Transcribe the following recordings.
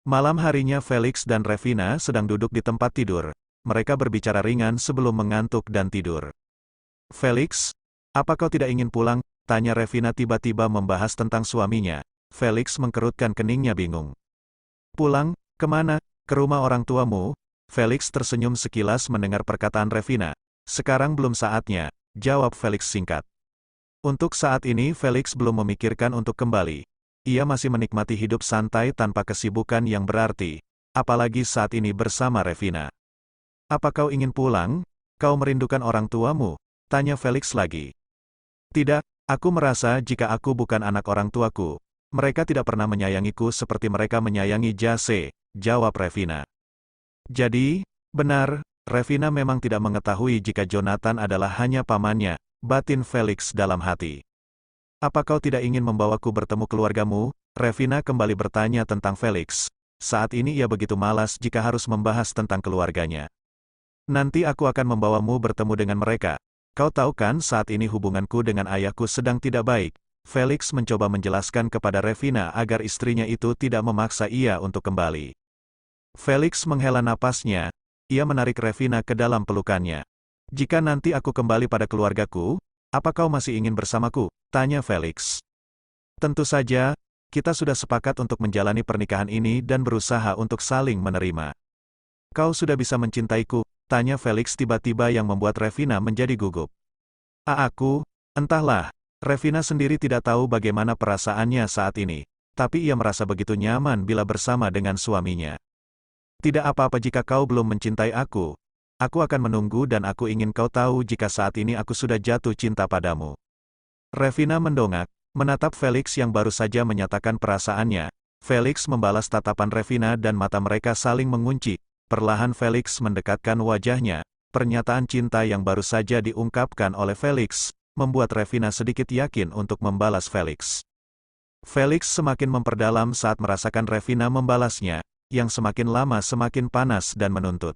Malam harinya Felix dan Revina sedang duduk di tempat tidur. Mereka berbicara ringan sebelum mengantuk dan tidur. Felix, apa kau tidak ingin pulang? Tanya Revina tiba-tiba membahas tentang suaminya. Felix mengkerutkan keningnya bingung. Pulang? Kemana? Ke rumah orang tuamu? Felix tersenyum sekilas mendengar perkataan Revina. Sekarang belum saatnya, jawab Felix singkat. Untuk saat ini Felix belum memikirkan untuk kembali. Ia masih menikmati hidup santai tanpa kesibukan yang berarti, apalagi saat ini bersama Revina. Apa kau ingin pulang? Kau merindukan orang tuamu? Tanya Felix lagi. Tidak, aku merasa jika aku bukan anak orang tuaku, mereka tidak pernah menyayangiku seperti mereka menyayangi Jase, jawab Revina. Jadi, benar, Revina memang tidak mengetahui jika Jonathan adalah hanya pamannya, batin Felix dalam hati. Apa kau tidak ingin membawaku bertemu keluargamu? Revina kembali bertanya tentang Felix. Saat ini ia begitu malas jika harus membahas tentang keluarganya. Nanti aku akan membawamu bertemu dengan mereka. Kau tahu kan saat ini hubunganku dengan ayahku sedang tidak baik. Felix mencoba menjelaskan kepada Revina agar istrinya itu tidak memaksa ia untuk kembali. Felix menghela napasnya, ia menarik Revina ke dalam pelukannya. Jika nanti aku kembali pada keluargaku, apa kau masih ingin bersamaku? Tanya Felix. Tentu saja, kita sudah sepakat untuk menjalani pernikahan ini dan berusaha untuk saling menerima. Kau sudah bisa mencintaiku? Tanya Felix tiba-tiba yang membuat Revina menjadi gugup. Aku, entahlah, Revina sendiri tidak tahu bagaimana perasaannya saat ini, tapi ia merasa begitu nyaman bila bersama dengan suaminya. Tidak apa-apa jika kau belum mencintai aku akan menunggu dan aku ingin kau tahu jika saat ini aku sudah jatuh cinta padamu. Revina mendongak, menatap Felix yang baru saja menyatakan perasaannya. Felix membalas tatapan Revina dan mata mereka saling mengunci. Perlahan Felix mendekatkan wajahnya. Pernyataan cinta yang baru saja diungkapkan oleh Felix, membuat Revina sedikit yakin untuk membalas Felix. Felix semakin memperdalam saat merasakan Revina membalasnya, yang semakin lama semakin panas dan menuntut.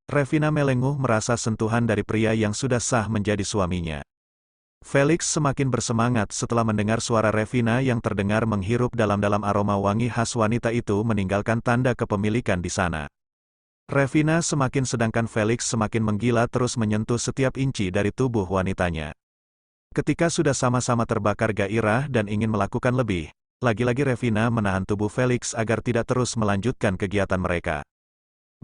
Revina melenguh merasa sentuhan dari pria yang sudah sah menjadi suaminya. Felix semakin bersemangat setelah mendengar suara Revina yang terdengar menghirup dalam-dalam aroma wangi khas wanita itu meninggalkan tanda kepemilikan di sana. Revina semakin sedangkan Felix semakin menggila terus menyentuh setiap inci dari tubuh wanitanya. Ketika sudah sama-sama terbakar gairah dan ingin melakukan lebih, lagi-lagi Revina menahan tubuh Felix agar tidak terus melanjutkan kegiatan mereka.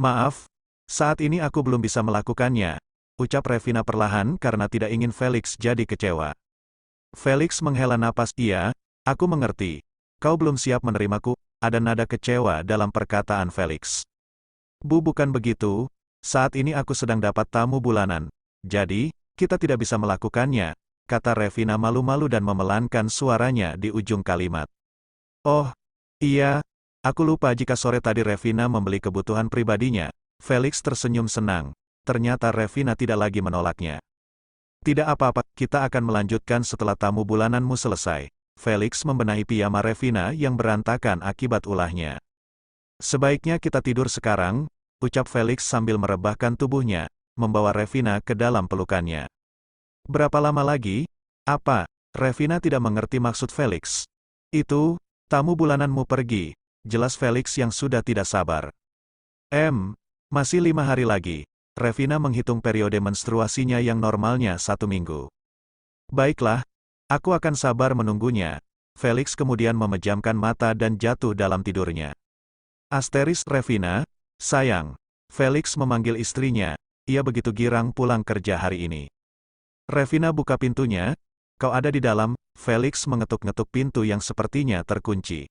Maaf, saat ini aku belum bisa melakukannya, ucap Revina perlahan karena tidak ingin Felix jadi kecewa. Felix menghela napas, iya, aku mengerti. Kau belum siap menerimaku, ada nada kecewa dalam perkataan Felix. Bukan begitu, saat ini aku sedang dapat tamu bulanan, jadi, kita tidak bisa melakukannya, kata Revina malu-malu dan memelankan suaranya di ujung kalimat. Oh, iya, aku lupa jika sore tadi Revina membeli kebutuhan pribadinya. Felix tersenyum senang. Ternyata Revina tidak lagi menolaknya. Tidak apa-apa, kita akan melanjutkan setelah tamu bulananmu selesai. Felix membenahi piyama Revina yang berantakan akibat ulahnya. Sebaiknya kita tidur sekarang, ucap Felix sambil merebahkan tubuhnya, membawa Revina ke dalam pelukannya. Berapa lama lagi? Apa? Revina tidak mengerti maksud Felix. Itu, tamu bulananmu pergi. Jelas Felix yang sudah tidak sabar. Masih 5 hari lagi. Revina menghitung periode menstruasinya yang normalnya 1 minggu. Baiklah, aku akan sabar menunggunya. Felix kemudian memejamkan mata dan jatuh dalam tidurnya. Revina, sayang. Felix memanggil istrinya, ia begitu girang pulang kerja hari ini. Revina buka pintunya, kau ada di dalam. Felix mengetuk-ngetuk pintu yang sepertinya terkunci.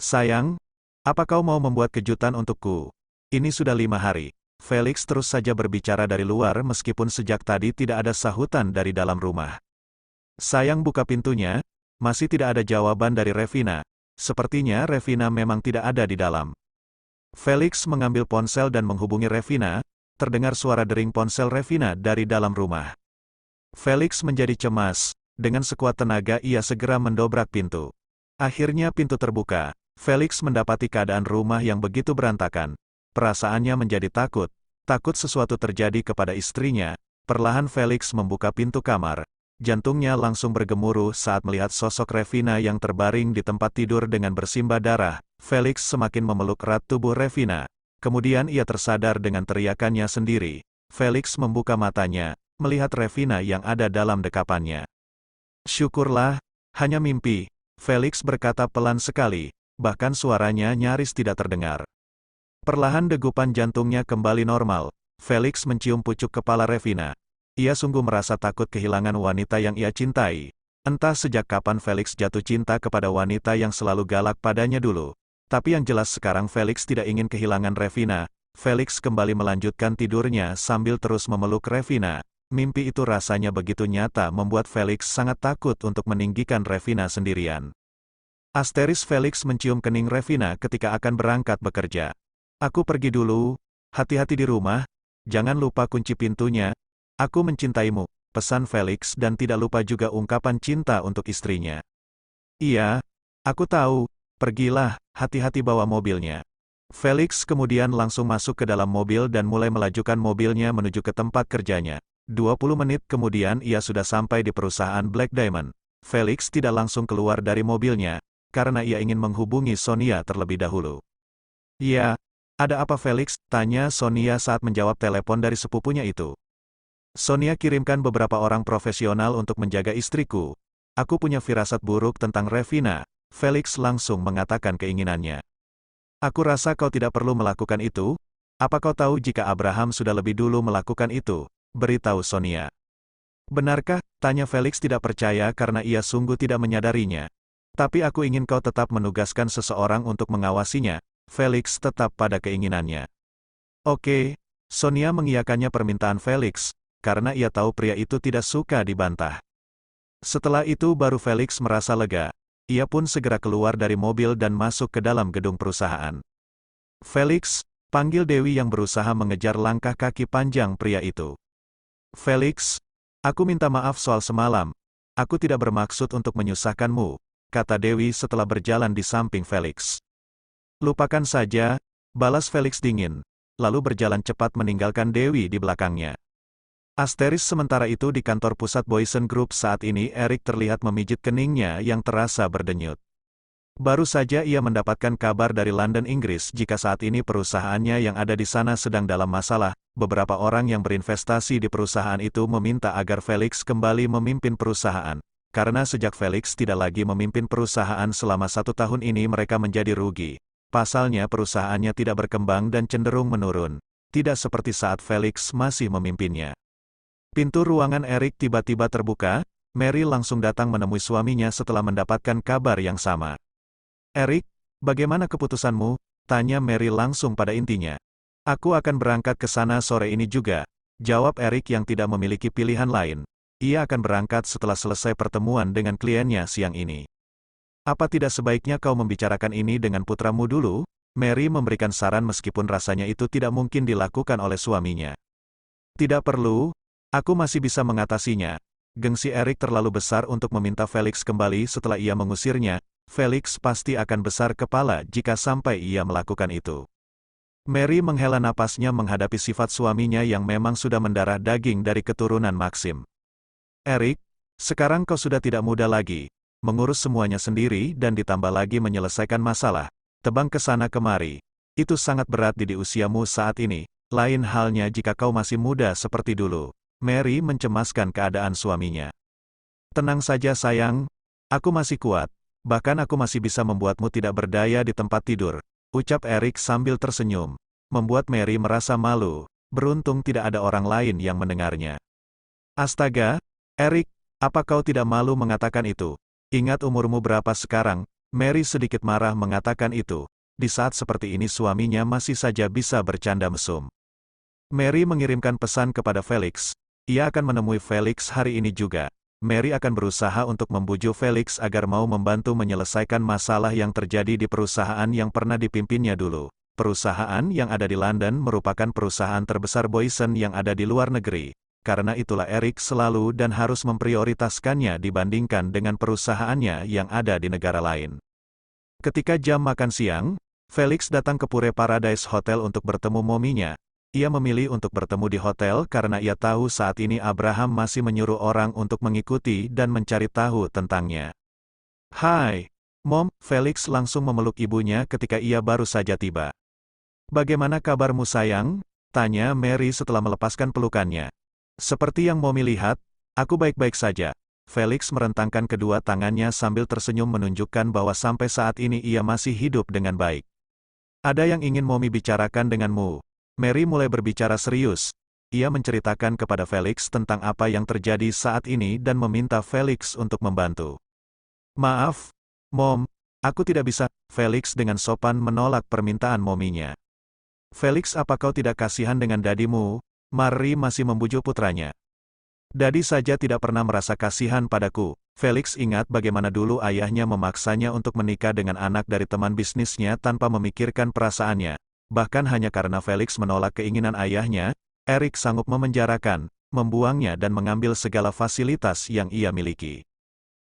Sayang, apa kau mau membuat kejutan untukku? Ini sudah 5 hari. Felix terus saja berbicara dari luar meskipun sejak tadi tidak ada sahutan dari dalam rumah. Sayang buka pintunya, masih tidak ada jawaban dari Revina. Sepertinya Revina memang tidak ada di dalam. Felix mengambil ponsel dan menghubungi Revina, terdengar suara dering ponsel Revina dari dalam rumah. Felix menjadi cemas, dengan sekuat tenaga ia segera mendobrak pintu. Akhirnya pintu terbuka, Felix mendapati keadaan rumah yang begitu berantakan. Perasaannya menjadi takut sesuatu terjadi kepada istrinya. Perlahan Felix membuka pintu kamar. Jantungnya langsung bergemuruh saat melihat sosok Revina yang terbaring di tempat tidur dengan bersimbah darah. Felix semakin memeluk erat tubuh Revina. Kemudian ia tersadar dengan teriakannya sendiri. Felix membuka matanya, melihat Revina yang ada dalam dekapannya. Syukurlah, hanya mimpi, Felix berkata pelan sekali, bahkan suaranya nyaris tidak terdengar. Perlahan degupan jantungnya kembali normal. Felix mencium pucuk kepala Revina. Ia sungguh merasa takut kehilangan wanita yang ia cintai. Entah sejak kapan Felix jatuh cinta kepada wanita yang selalu galak padanya dulu. Tapi yang jelas sekarang Felix tidak ingin kehilangan Revina. Felix kembali melanjutkan tidurnya sambil terus memeluk Revina. Mimpi itu rasanya begitu nyata membuat Felix sangat takut untuk meninggikan Revina sendirian. Asteris Felix mencium kening Revina ketika akan berangkat bekerja. Aku pergi dulu, hati-hati di rumah, jangan lupa kunci pintunya. Aku mencintaimu, pesan Felix dan tidak lupa juga ungkapan cinta untuk istrinya. Iya, aku tahu, pergilah, hati-hati bawa mobilnya. Felix kemudian langsung masuk ke dalam mobil dan mulai melajukan mobilnya menuju ke tempat kerjanya. 20 menit kemudian ia sudah sampai di perusahaan Black Diamond. Felix tidak langsung keluar dari mobilnya, karena ia ingin menghubungi Sonia terlebih dahulu. "Ya, ada apa Felix?" tanya Sonia saat menjawab telepon dari sepupunya itu. "Sonia kirimkan beberapa orang profesional untuk menjaga istriku. Aku punya firasat buruk tentang Revina." Felix langsung mengatakan keinginannya. "Aku rasa kau tidak perlu melakukan itu. Apa kau tahu jika Abraham sudah lebih dulu melakukan itu?" beritahu Sonia. "Benarkah?" tanya Felix tidak percaya karena ia sungguh tidak menyadarinya. "Tapi aku ingin kau tetap menugaskan seseorang untuk mengawasinya." Felix tetap pada keinginannya. "Oke." Sonia mengiyakannya permintaan Felix, karena ia tahu pria itu tidak suka dibantah. Setelah itu baru Felix merasa lega. Ia pun segera keluar dari mobil dan masuk ke dalam gedung perusahaan. "Felix," panggil Dewi yang berusaha mengejar langkah kaki panjang pria itu. "Felix, aku minta maaf soal semalam. Aku tidak bermaksud untuk menyusahkanmu," kata Dewi setelah berjalan di samping Felix. "Lupakan saja," balas Felix dingin, lalu berjalan cepat meninggalkan Dewi di belakangnya. Asteris sementara itu di kantor pusat Boysen Group saat ini Eric terlihat memijit keningnya yang terasa berdenyut. Baru saja ia mendapatkan kabar dari London, Inggris jika saat ini perusahaannya yang ada di sana sedang dalam masalah. Beberapa orang yang berinvestasi di perusahaan itu meminta agar Felix kembali memimpin perusahaan. Karena sejak Felix tidak lagi memimpin perusahaan selama 1 tahun ini mereka menjadi rugi. Pasalnya perusahaannya tidak berkembang dan cenderung menurun. Tidak seperti saat Felix masih memimpinnya. Pintu ruangan Eric tiba-tiba terbuka, Mary langsung datang menemui suaminya setelah mendapatkan kabar yang sama. "Eric, bagaimana keputusanmu?" tanya Mary langsung pada intinya. "Aku akan berangkat ke sana sore ini juga," jawab Eric yang tidak memiliki pilihan lain. Ia akan berangkat setelah selesai pertemuan dengan kliennya siang ini. "Apa tidak sebaiknya kau membicarakan ini dengan putramu dulu?" Mary memberikan saran meskipun rasanya itu tidak mungkin dilakukan oleh suaminya. "Tidak perlu. Aku masih bisa mengatasinya." Gengsi Eric terlalu besar untuk meminta Felix kembali setelah ia mengusirnya. Felix pasti akan besar kepala jika sampai ia melakukan itu. Mary menghela napasnya menghadapi sifat suaminya yang memang sudah mendarah daging dari keturunan Maxim. "Eric, sekarang kau sudah tidak muda lagi. Mengurus semuanya sendiri dan ditambah lagi menyelesaikan masalah. Tebang ke sana kemari. Itu sangat berat di usiamu saat ini. Lain halnya jika kau masih muda seperti dulu." Mary mencemaskan keadaan suaminya. "Tenang saja sayang, aku masih kuat. Bahkan aku masih bisa membuatmu tidak berdaya di tempat tidur," ucap Eric sambil tersenyum. Membuat Mary merasa malu, beruntung tidak ada orang lain yang mendengarnya. "Astaga, Eric, apa kau tidak malu mengatakan itu? Ingat umurmu berapa sekarang?" Mary sedikit marah mengatakan itu. Di saat seperti ini suaminya masih saja bisa bercanda mesum. Mary mengirimkan pesan kepada Felix. Ia akan menemui Felix hari ini juga. Mary akan berusaha untuk membujuk Felix agar mau membantu menyelesaikan masalah yang terjadi di perusahaan yang pernah dipimpinnya dulu. Perusahaan yang ada di London merupakan perusahaan terbesar Boysen yang ada di luar negeri. Karena itulah Eric selalu dan harus memprioritaskannya dibandingkan dengan perusahaannya yang ada di negara lain. Ketika jam makan siang, Felix datang ke Pure Paradise Hotel untuk bertemu mominya. Ia memilih untuk bertemu di hotel karena ia tahu saat ini Abraham masih menyuruh orang untuk mengikuti dan mencari tahu tentangnya. "Hai, Mom, Felix langsung memeluk ibunya ketika ia baru saja tiba. Bagaimana kabarmu sayang? Tanya Mary setelah melepaskan pelukannya. Seperti yang Mommy lihat, aku baik-baik saja. Felix merentangkan kedua tangannya sambil tersenyum menunjukkan bahwa sampai saat ini ia masih hidup dengan baik. Ada yang ingin Mommy bicarakan denganmu. Mary mulai berbicara serius. Ia menceritakan kepada Felix tentang apa yang terjadi saat ini dan meminta Felix untuk membantu. Maaf, Mom, aku tidak bisa. Felix dengan sopan menolak permintaan mominya. Felix, apa kau tidak kasihan dengan dadimu? Mary masih membujuk putranya. Dadi saja tidak pernah merasa kasihan padaku. Felix ingat bagaimana dulu ayahnya memaksanya untuk menikah dengan anak dari teman bisnisnya tanpa memikirkan perasaannya. Bahkan hanya karena Felix menolak keinginan ayahnya, Eric sanggup memenjarakan, membuangnya dan mengambil segala fasilitas yang ia miliki.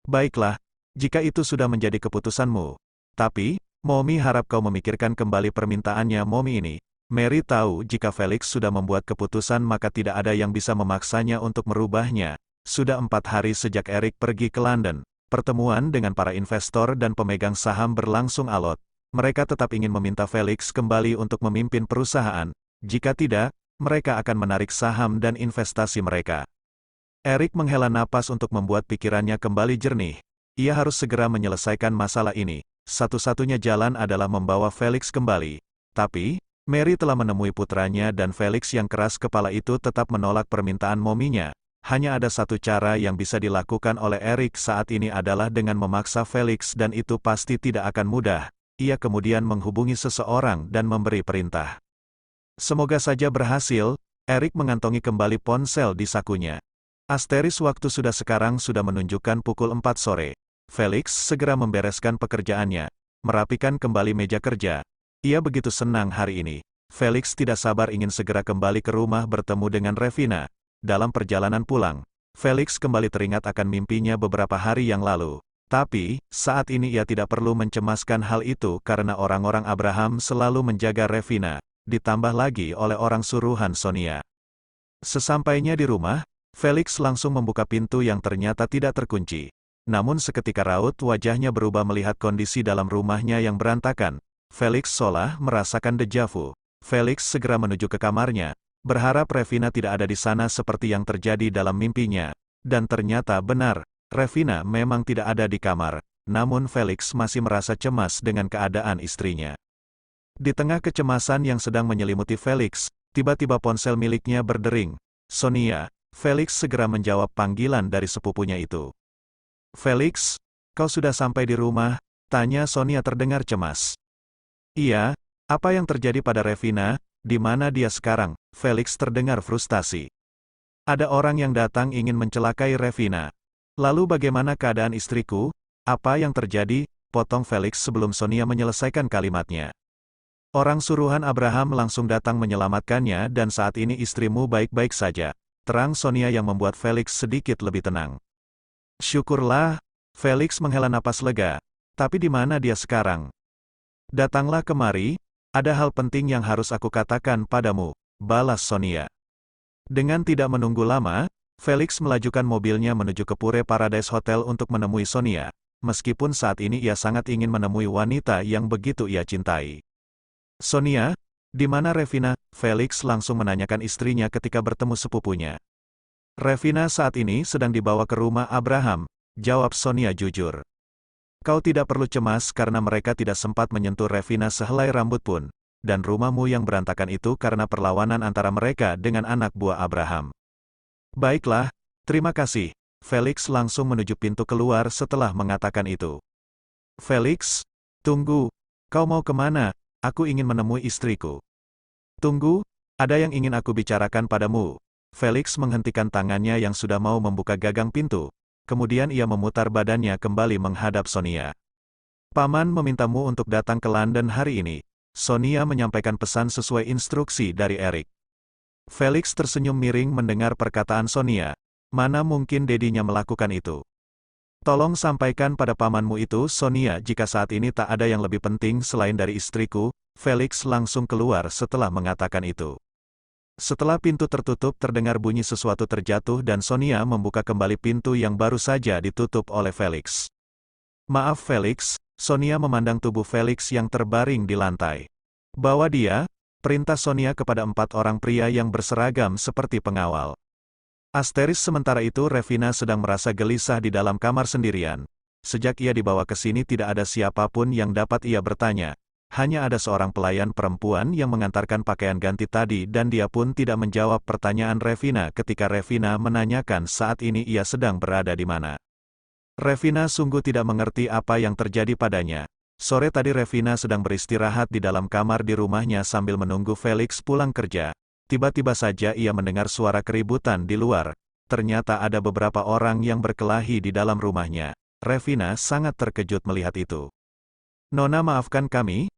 Baiklah, jika itu sudah menjadi keputusanmu. Tapi, Mommy harap kau memikirkan kembali permintaannya Mommy ini. Mary tahu jika Felix sudah membuat keputusan maka tidak ada yang bisa memaksanya untuk merubahnya. Sudah 4 hari sejak Eric pergi ke London. Pertemuan dengan para investor dan pemegang saham berlangsung alot. Mereka tetap ingin meminta Felix kembali untuk memimpin perusahaan. Jika tidak, mereka akan menarik saham dan investasi mereka. Eric menghela napas untuk membuat pikirannya kembali jernih. Ia harus segera menyelesaikan masalah ini. Satu-satunya jalan adalah membawa Felix kembali. Tapi, Mary telah menemui putranya dan Felix yang keras kepala itu tetap menolak permintaan mominya. Hanya ada satu cara yang bisa dilakukan oleh Eric saat ini adalah dengan memaksa Felix dan itu pasti tidak akan mudah. Ia kemudian menghubungi seseorang dan memberi perintah. Semoga saja berhasil. Eric mengantongi kembali ponsel di sakunya. Asteris waktu sekarang sudah menunjukkan pukul 4 sore. Felix segera membereskan pekerjaannya, merapikan kembali meja kerja. Ia begitu senang hari ini. Felix tidak sabar ingin segera kembali ke rumah bertemu dengan Revina. Dalam perjalanan pulang, Felix kembali teringat akan mimpinya beberapa hari yang lalu. Tapi, saat ini ia tidak perlu mencemaskan hal itu karena orang-orang Abraham selalu menjaga Revina, ditambah lagi oleh orang suruhan Sonia. Sesampainya di rumah, Felix langsung membuka pintu yang ternyata tidak terkunci. Namun seketika raut wajahnya berubah melihat kondisi dalam rumahnya yang berantakan. Felix seolah merasakan dejavu. Felix segera menuju ke kamarnya, berharap Revina tidak ada di sana seperti yang terjadi dalam mimpinya. Dan ternyata benar, Revina memang tidak ada di kamar. Namun Felix masih merasa cemas dengan keadaan istrinya. Di tengah kecemasan yang sedang menyelimuti Felix, tiba-tiba ponsel miliknya berdering. Sonia. Felix segera menjawab panggilan dari sepupunya itu. Felix, kau sudah sampai di rumah? Tanya Sonia terdengar cemas. Iya, apa yang terjadi pada Revina? Di mana dia sekarang? Felix terdengar frustasi. Ada orang yang datang ingin mencelakai Revina. Lalu bagaimana keadaan istriku? Apa yang terjadi? Potong Felix sebelum Sonia menyelesaikan kalimatnya. Orang suruhan Abraham langsung datang menyelamatkannya dan saat ini istrimu baik-baik saja. Terang Sonia yang membuat Felix sedikit lebih tenang. Syukurlah, Felix menghela napas lega. Tapi di mana dia sekarang? Datanglah kemari, ada hal penting yang harus aku katakan padamu, balas Sonia. Dengan tidak menunggu lama, Felix melajukan mobilnya menuju ke Pure Paradise Hotel untuk menemui Sonia. Meskipun saat ini ia sangat ingin menemui wanita yang begitu ia cintai. Sonia, di mana Revina? Felix langsung menanyakan istrinya ketika bertemu sepupunya. Revina saat ini sedang dibawa ke rumah Abraham, jawab Sonia jujur. Kau tidak perlu cemas karena mereka tidak sempat menyentuh Revina sehelai rambut pun, dan rumahmu yang berantakan itu karena perlawanan antara mereka dengan anak buah Abraham. Baiklah, terima kasih. Felix langsung menuju pintu keluar setelah mengatakan itu. Felix, tunggu, kau mau kemana? Aku ingin menemui istriku. Tunggu, ada yang ingin aku bicarakan padamu. Felix menghentikan tangannya yang sudah mau membuka gagang pintu. Kemudian ia memutar badannya kembali menghadap Sonia. Paman memintamu untuk datang ke London hari ini. Sonia menyampaikan pesan sesuai instruksi dari Eric. Felix tersenyum miring mendengar perkataan Sonia. Mana mungkin dedinya melakukan itu. Tolong sampaikan pada pamanmu itu Sonia jika saat ini tak ada yang lebih penting selain dari istriku. Felix langsung keluar setelah mengatakan itu. Setelah pintu tertutup terdengar bunyi sesuatu terjatuh dan Sonia membuka kembali pintu yang baru saja ditutup oleh Felix. Maaf Felix, Sonia memandang tubuh Felix yang terbaring di lantai. Bawa dia, perintah Sonia kepada 4 orang pria yang berseragam seperti pengawal. Asteris sementara itu Revina sedang merasa gelisah di dalam kamar sendirian. Sejak ia dibawa ke sini tidak ada siapapun yang dapat ia bertanya. Hanya ada seorang pelayan perempuan yang mengantarkan pakaian ganti tadi dan dia pun tidak menjawab pertanyaan Revina ketika Revina menanyakan saat ini ia sedang berada di mana. Revina sungguh tidak mengerti apa yang terjadi padanya. Sore tadi Revina sedang beristirahat di dalam kamar di rumahnya sambil menunggu Felix pulang kerja. Tiba-tiba saja ia mendengar suara keributan di luar. Ternyata ada beberapa orang yang berkelahi di dalam rumahnya. Revina sangat terkejut melihat itu. "Nona, maafkan kami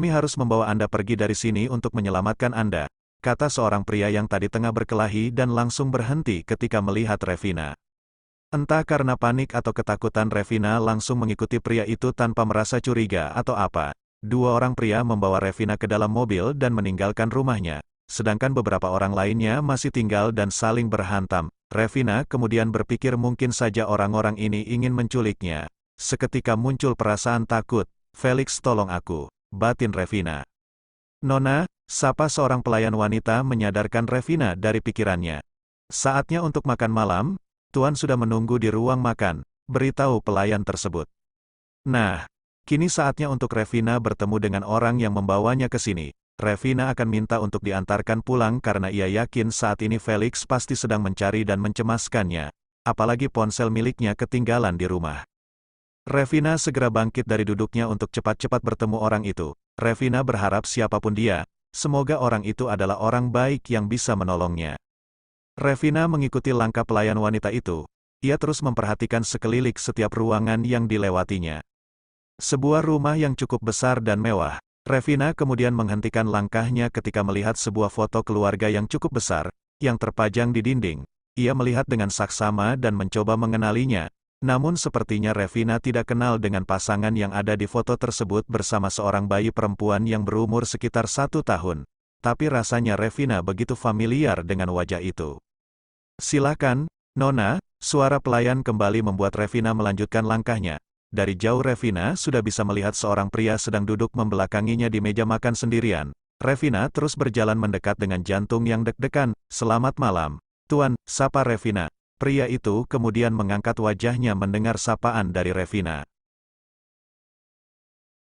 harus membawa Anda pergi dari sini untuk menyelamatkan Anda," kata seorang pria yang tadi tengah berkelahi dan langsung berhenti ketika melihat Revina. Entah karena panik atau ketakutan Revina langsung mengikuti pria itu tanpa merasa curiga atau apa. 2 orang pria membawa Revina ke dalam mobil dan meninggalkan rumahnya. Sedangkan beberapa orang lainnya masih tinggal dan saling berhantam. Revina kemudian berpikir mungkin saja orang-orang ini ingin menculiknya. Seketika muncul perasaan takut. "Felix, tolong aku," batin Revina. "Nona," sapa seorang pelayan wanita menyadarkan Revina dari pikirannya. "Saatnya untuk makan malam, Tuan sudah menunggu di ruang makan," beritahu pelayan tersebut. Nah, kini saatnya untuk Revina bertemu dengan orang yang membawanya ke sini. Revina akan minta untuk diantarkan pulang karena ia yakin saat ini Felix pasti sedang mencari dan mencemaskannya. Apalagi ponsel miliknya ketinggalan di rumah. Revina segera bangkit dari duduknya untuk cepat-cepat bertemu orang itu. Revina berharap siapapun dia, semoga orang itu adalah orang baik yang bisa menolongnya. Revina mengikuti langkah pelayan wanita itu. Ia terus memperhatikan sekeliling setiap ruangan yang dilewatinya. Sebuah rumah yang cukup besar dan mewah. Revina kemudian menghentikan langkahnya ketika melihat sebuah foto keluarga yang cukup besar, yang terpajang di dinding. Ia melihat dengan saksama dan mencoba mengenalinya. Namun sepertinya Revina tidak kenal dengan pasangan yang ada di foto tersebut bersama seorang bayi perempuan yang berumur sekitar 1 tahun. Tapi rasanya Revina begitu familiar dengan wajah itu. "Silakan, Nona," suara pelayan kembali membuat Revina melanjutkan langkahnya. Dari jauh Revina sudah bisa melihat seorang pria sedang duduk membelakanginya di meja makan sendirian. Revina terus berjalan mendekat dengan jantung yang deg-degan. "Selamat malam, Tuan," sapa Revina. Pria itu kemudian mengangkat wajahnya mendengar sapaan dari Revina.